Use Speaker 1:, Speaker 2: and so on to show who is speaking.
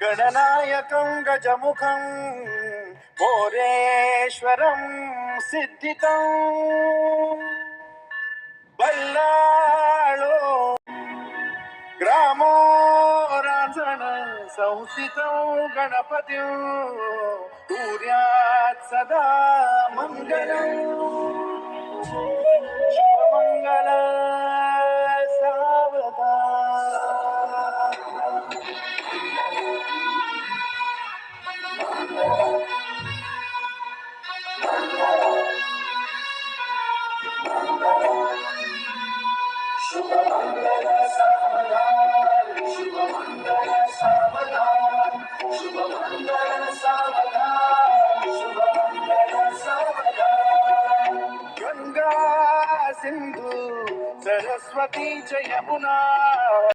Speaker 1: गणनायकं गजमुखं भोरेश्वरं सिद्धितं बल्लाळो ग्रामो रांजण संस्थितं गणपतिं सूर्यात् सदा मङ्गलम् शुभमङ्गल सावधान शुभमंगल सावधान शुभमंगल सावधान शुभमंगल सावधान गंगा सिंधु सरस्वती च यमुना